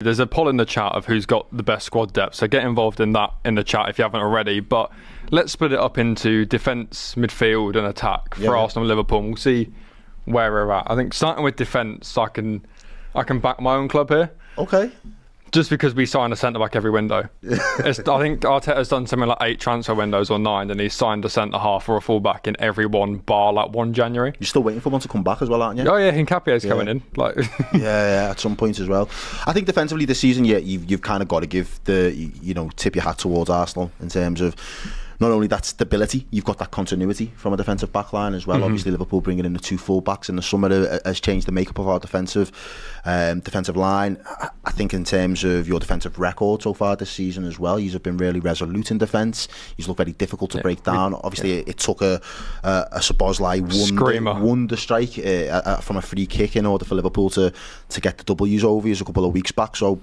There's a poll in the chat of who's got the best squad depth, so get involved in that in the chat if you haven't already. But let's split it up into defence, midfield and attack for Arsenal and Liverpool, and we'll see where we're at. I think starting with defence, I can back my own club here. Okay. Just because we sign a centre-back every window. I think Arteta's done something like 8 transfer windows or 9, and he's signed a centre-half or a full-back in every one bar like 1 January. You're still waiting for one to come back as well, aren't you? Oh yeah, Hincapie's coming in. Yeah, at some point as well. I think defensively this season, you've kind of got to give tip your hat towards Arsenal in terms of not only that stability, you've got that continuity from a defensive back line as well. Obviously, Liverpool bringing in the 2 full-backs in the summer has changed the makeup of our defensive line. I think in terms of your defensive record so far this season as well, you've been really resolute in defence. You've looked very difficult to break down. Obviously, it took a Szoboszlai wonder strike from a free kick in order for Liverpool to get the W's over you a couple of weeks back. So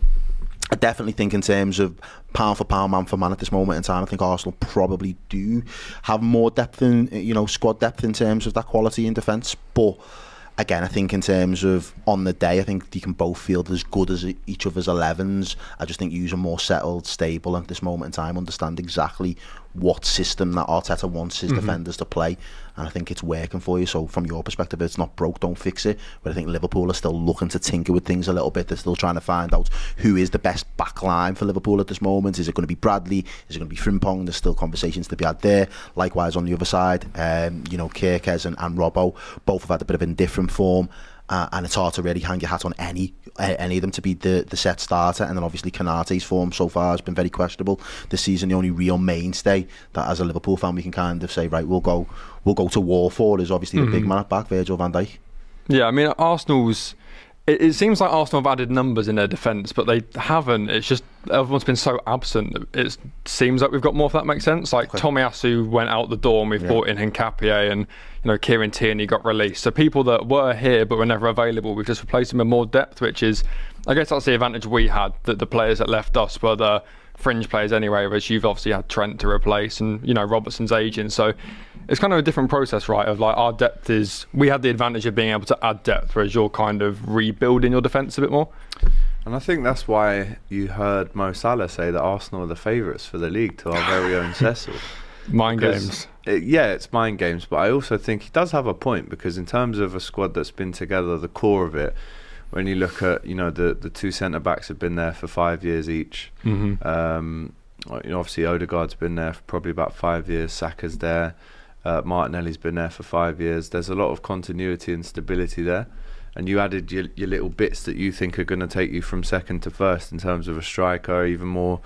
I definitely think in terms of pound for pound, man for man at this moment in time, I think Arsenal probably do have more depth in, squad depth in terms of that quality in defence. But again, I think in terms of on the day, I think you can both feel as good as each other's 11s. I just think you are more settled, stable at this moment in time, understand exactly what system that Arteta wants his defenders to play, and I think it's working for you. So from your perspective, it's not broke, don't fix it. But I think Liverpool are still looking to tinker with things a little bit. They're still trying to find out who is the best back line for Liverpool at this moment. Is it going to be Bradley? Is it going to be Frimpong? There's still conversations to be had there. Likewise on the other side, Kerkez and Robbo both have had a bit of indifferent form. And it's hard to really hang your hat on any of them to be the set starter. And then obviously Konaté's form so far has been very questionable this season. The only real mainstay that as a Liverpool fan we can kind of say, right, we'll go to war for is obviously the big man at back, Virgil van Dijk. Yeah, I mean it seems like Arsenal have added numbers in their defence, but they haven't. It's just everyone's been so absent. It seems like we've got more, if that makes sense. Like Tomiyasu went out the door and we've brought in Hincapie, and Kieran Tierney got released. So people that were here but were never available, we've just replaced them with more depth, which is, I guess that's the advantage we had, that the players that left us were the fringe players anyway, whereas you've obviously had Trent to replace, and Robertson's aging. So it's kind of a different process, right? Of like our depth is, we had the advantage of being able to add depth, whereas you're kind of rebuilding your defence a bit more. And I think that's why you heard Mo Salah say that Arsenal are the favourites for the league to our very own Cecil. Mind games. It's mind games, but I also think he does have a point, because in terms of a squad that's been together, the core of it, when you look at the 2 centre backs have been there for 5 years each. Obviously Odegaard's been there for probably about 5 years. Saka's there. Martinelli's been there for 5 years. There's a lot of continuity and stability there, and you added your little bits that you think are going to take you from second to first in terms of a striker, even more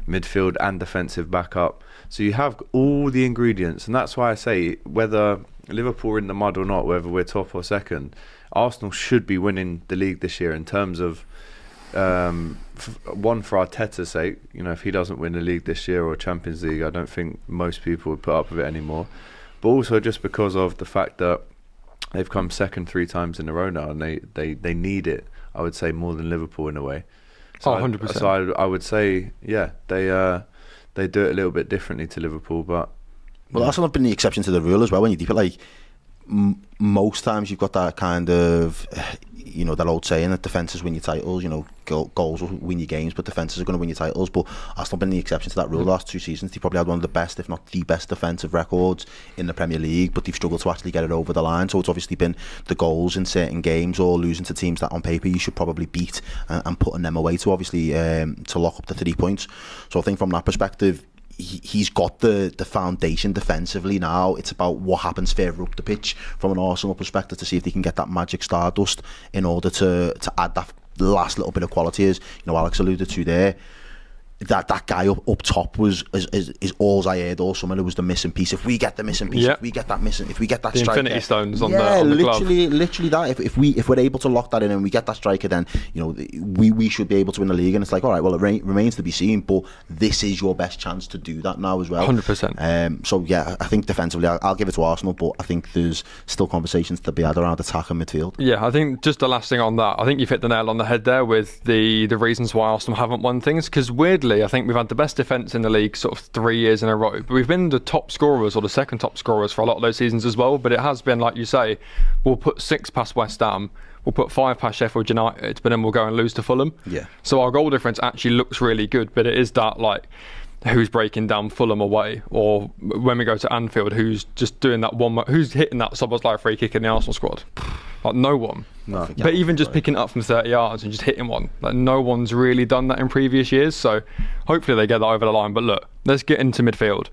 midfield and defensive backup. So you have all the ingredients, and that's why I say whether Liverpool are in the mud or not, whether we're top or second, Arsenal should be winning the league this year in terms of one, for Arteta's sake. If he doesn't win the league this year or Champions League, I don't think most people would put up with it anymore. But also just because of the fact that they've come second 3 times in a row now, and they need it, I would say, more than Liverpool in a way. So 100%. So I would say, they do it a little bit differently to Liverpool, but Arsenal have been the exception to the rule as well. When you deep it, like most times you've got that kind of that old saying that defences win your titles, goals will win your games, but defences are going to win your titles. But Arsenal have been the exception to that rule the last 2 seasons. They probably had one of the best, if not the best, defensive records in the Premier League, but they've struggled to actually get it over the line. So it's obviously been the goals in certain games, or losing to teams that on paper you should probably beat, and putting them away to obviously to lock up the 3 points. So I think from that perspective, he's got the foundation defensively now. It's about what happens further up the pitch from an Arsenal perspective, to see if they can get that magic stardust in order to add that last little bit of quality, as Alex alluded to there. That guy up top is all I heard all summer. It was the missing piece. If we get the missing piece, if we get that the striker, Infinity Stones on the glove. literally that. If we're able to lock that in and we get that striker, then we should be able to win the league. And it's like, all right, well, it remains to be seen, but this is your best chance to do that now as well. 100%. So yeah, I think defensively, I'll give it to Arsenal, but I think there's still conversations to be had around attack and midfield. Yeah, I think just the last thing on that, I think you've hit the nail on the head there with the reasons why Arsenal haven't won things. Because weirdly, I think we've had the best defence in the league sort of 3 years in a row, but we've been the top scorers or the second top scorers for a lot of those seasons as well. But it has been, like you say, we'll put 6 past West Ham, we'll put 5 past Sheffield United, but then we'll go and lose to Fulham. Yeah. So our goal difference actually looks really good, but it is that like who's breaking down Fulham away, or when we go to Anfield, who's just doing that one, who's hitting that Szoboszlai free kick in the Arsenal squad? Like no one. No. But even just picking it up from 30 yards and just hitting one, like no one's really done that in previous years. So hopefully they get that over the line. But look, let's get into midfield.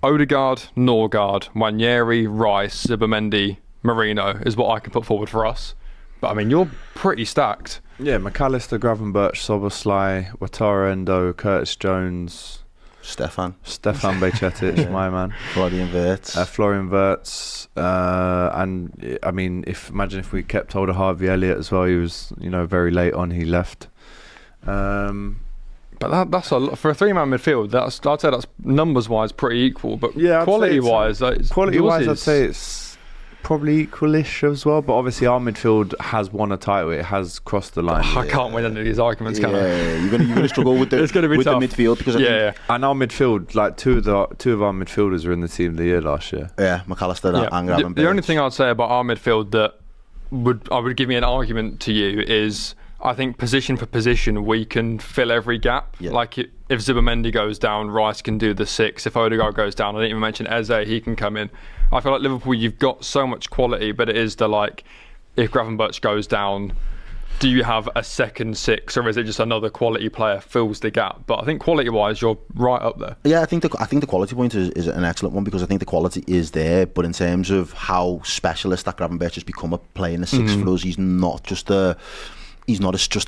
Odegaard, Norgard, Nwaneri, Rice, Zubimendi, Merino is what I can put forward for us. But I mean, you're pretty stacked. Yeah, McAllister, Gravenberch, Szoboszlai, Wataru Endo, Curtis Jones, Stefan Bajcetic, my man. Florian Wirtz. Florian Wirtz. And I mean, imagine if we kept hold of Harvey Elliott as well. He was, very late on. He left. But that's a lot for a 3-man midfield. I'd say that's numbers wise pretty equal. But yeah, quality wise, I'd say it's probably equalish as well. But obviously, our midfield has won a title. It has crossed the line. I can't win any of these arguments, can I? Yeah, you're gonna struggle with the It's gonna be with the tough. midfield because I think, And our midfield, like two of our midfielders were in the team of the year last year. yeah, McAllister and Gravenberch. The only thing I'd say about our midfield that would give me an argument to you is I think position for position we can fill every gap. Yeah. Like if Zubimendi goes down, Rice can do the 6. If Odegaard goes down, I didn't even mention Eze, he can come in. I feel like Liverpool, you've got so much quality, but it is the like, if Gravenberch goes down, do you have a second 6, or is it just another quality player fills the gap? But I think quality-wise, you're right up there. Yeah, I think the quality point is an excellent one because I think the quality is there, but in terms of how specialist that Gravenberch has become a player in the 6 for us, he's not just a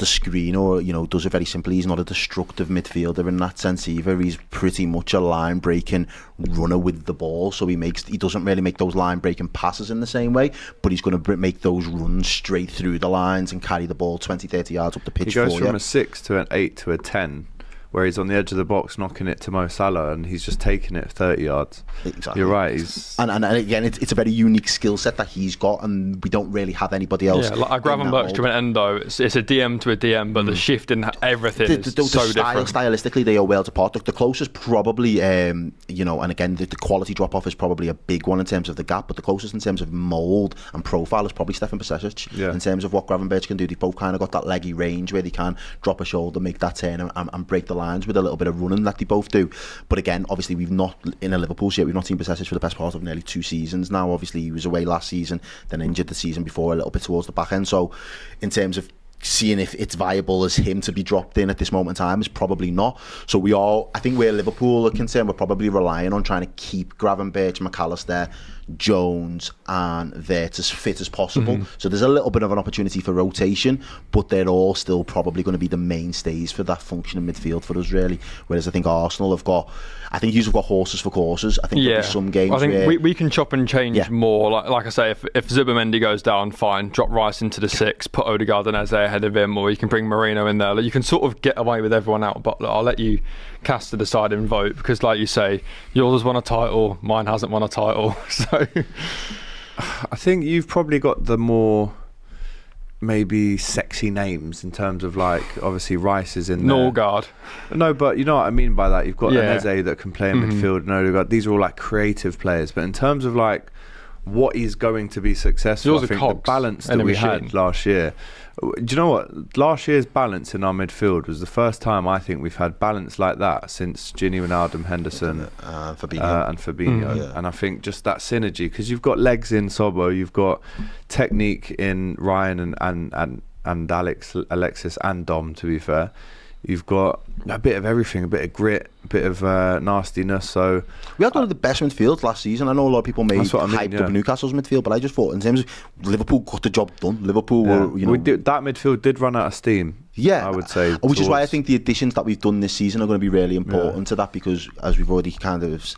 screen or does it very simply. He's not a destructive midfielder in that sense either. He's pretty much a line breaking runner with the ball, so he doesn't really make those line breaking passes in the same way, but he's going to make those runs straight through the lines and carry the ball 20-30 yards up the pitch. He goes for from you. a 6 to an 8 to a 10, where he's on the edge of the box knocking it to Mo Salah and he's just taking it 30 yards. Exactly. You're right. He's and again, it's a very unique skill set that he's got, and we don't really have anybody else. Yeah, like Gravenberch to an Endo, it's a DM to a DM, but the shift in everything is so different. Stylistically, they are worlds apart. The closest probably, and again, the quality drop off is probably a big one in terms of the gap, but the closest in terms of mould and profile is probably Stefan Bajcetic. Yeah. In terms of what Gravenberch can do, they both kind of got that leggy range where they can drop a shoulder, make that turn, and break the lines with a little bit of running that they both do. But again, obviously, we've not in a Liverpool shirt, we've not seen Bajcetic for the best part of nearly 2 seasons now. Obviously, he was away last season, then injured the season before a little bit towards the back end. So in terms of seeing if it's viable as him to be dropped in at this moment in time is probably not. So I think where Liverpool are concerned, we're probably relying on trying to keep Gravenberch, McAllister, Jones and Wirtz as fit as possible. So there's a little bit of an opportunity for rotation, but they're all still probably going to be the mainstays for that functioning midfield for us, really. Whereas I think Arsenal have got horses for courses. I think there'll be some games I think where we can chop and change more. Like I say, if Zubimendi goes down, fine, drop Rice into the 6, put Odegaard and Eze ahead of him, or you can bring Merino in there. Like, you can sort of get away with everyone out, but look, I'll let you cast the deciding vote because, like you say, yours has won a title, mine hasn't won a title. So I think you've probably got the more maybe sexy names in terms of, like, obviously Rice is in there. Norgard. No, but you know what I mean by that. You've got an Eze that can play in midfield and Odegaard. These are all like creative players, but in terms of like what is going to be successful, Yours I think are the cogs balance in that a we machine. had last year. Do you know what? Last year's balance in our midfield was the first time I think we've had balance like that since Gini Wijnaldum, Henderson Fabinho. And I think just that synergy, because you've got legs in Sobo, you've got technique in Ryan and Alexis and Dom, to be fair. You've got a bit of everything, a bit of grit, a bit of nastiness. So we had one of the best midfields last season. I know a lot of people hyped up Newcastle's midfield, but I just thought in terms of Liverpool got the job done. Liverpool were, that midfield did run out of steam. Yeah, I would say, which is why I think the additions that we've done this season are going to be really important to that, because as we've already kind of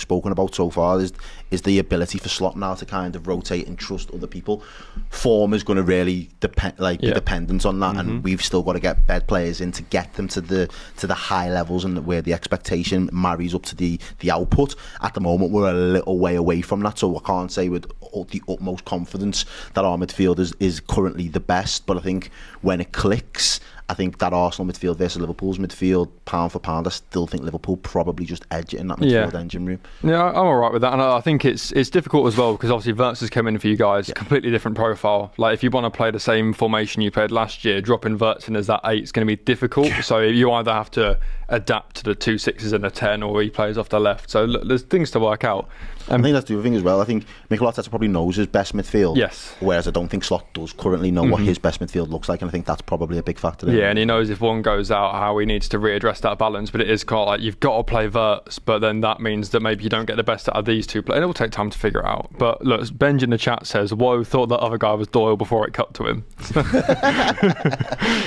spoken about so far, is the ability for Slot now to kind of rotate and trust other people. Form is going to really be dependent on that, and we've still got to get bed players in to get them to the high levels and where the expectation marries up to the output. At the moment, we're a little way away from that, so I can't say with the utmost confidence that our midfield is currently the best, but I think when it clicks, I think that Arsenal midfield versus Liverpool's midfield, pound for pound, I still think Liverpool probably just edge it in that midfield engine room. Yeah, I'm all right with that, and I think it's difficult as well because obviously Wirtz has come in for you guys, completely different profile. Like if you want to play the same formation you played last year, dropping Wirtz in as that 8 is going to be difficult. So you either have to adapt to the 2 6s and a 10, or he plays off the left. So look, there's things to work out. I think that's the other thing as well. I think Mikel Arteta probably knows his best midfield. Yes. Whereas I don't think Slot does currently know what his best midfield looks like, and I think that's probably a big factor there. Yeah, and he knows if one goes out, how he needs to readdress that balance. But it is quite like you've got to play Wirtz, but then that means that maybe you don't get the best out of these two players. And it will take time to figure it out. But look, Benj in the chat says, "Whoa, thought that other guy was Doyle before it cut to him."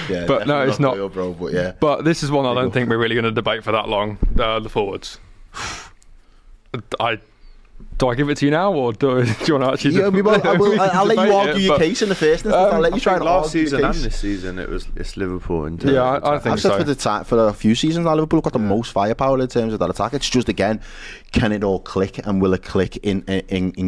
Yeah, but no, it's not. Doyle, bro, but yeah. But this is one I don't think we're really going to debate for that long. The forwards. Do I give it to you now, or do you want to actually? Yeah, I'll let you argue your case in the first instance. I'll let you try and last argue season your and case. this season it's Liverpool in Yeah, I think I've said so. for a few seasons now, Liverpool have got the most firepower in terms of that attack. It's just, again, can it all click, and will it click in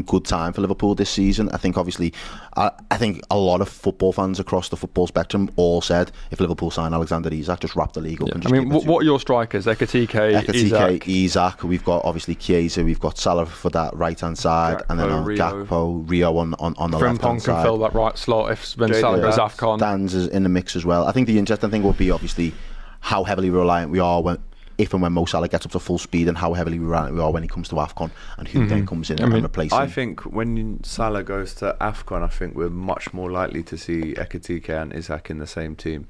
good time for Liverpool this season? I think obviously, I think a lot of football fans across the football spectrum all said if Liverpool sign Alexander Isak, just wrap the league up. Yeah. And just I mean, what are your strikers? Ekitike, Isak. We've got obviously Chiesa. We've got Salah for that right hand side, and then Gakpo, Rio on the left hand side. Can fill that right slot when Salah goes AFCON. Dan's is in the mix as well. I think the interesting thing would be obviously how heavily reliant we are if and when Mo Salah gets up to full speed, and how heavily reliant we are when he comes to AFCON, and who then comes in and replaces him. I think when Salah goes to AFCON, I think we're much more likely to see Ekitike and Isak in the same team.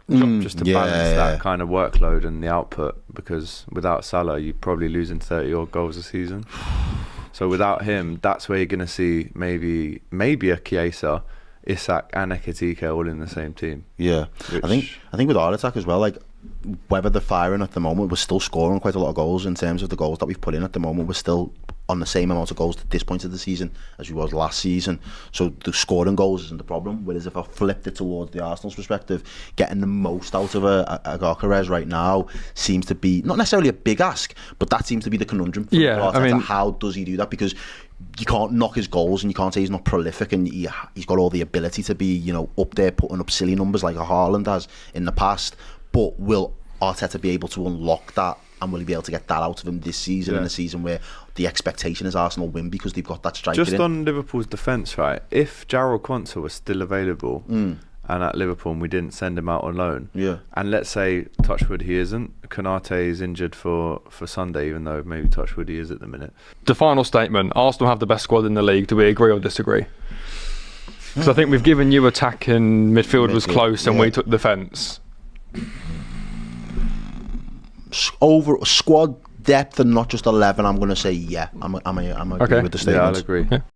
Just to balance that kind of workload and the output, because without Salah, you're probably losing 30 odd goals a season. So without him, that's where you're going to see maybe a Chiesa, Isak and Ekitike all in the same team. Yeah, I think with our attack as well, like whether they're firing at the moment, we're still scoring quite a lot of goals. In terms of the goals that we've put in at the moment, we're still on the same amount of goals at this point of the season as we was last season. So the scoring goals isn't the problem. Whereas if I flipped it towards the Arsenal's perspective, getting the most out of a Gyökeres right now seems to be not necessarily a big ask, but that seems to be the conundrum for Arteta. I mean, how does he do that? Because you can't knock his goals, and you can't say he's not prolific, and he's got all the ability to be, up there putting up silly numbers like a Haaland has in the past. But will Arteta be able to unlock that, and will he be able to get that out of him this season, in a season where the expectation is Arsenal win because they've got that striker Just on Liverpool's defence, right? If Jarrell Quansah was still available and at Liverpool and we didn't send him out on loan, and let's say, touchwood, he isn't, Konate is injured for Sunday, even though maybe touchwood he is at the minute. The final statement, Arsenal have the best squad in the league. Do we agree or disagree? Because I think we've given you attack and midfield was close and we took defence. Over squad depth and not just 11, I'm going to say I'm agree with the statement. Yeah, I'll agree. Yeah.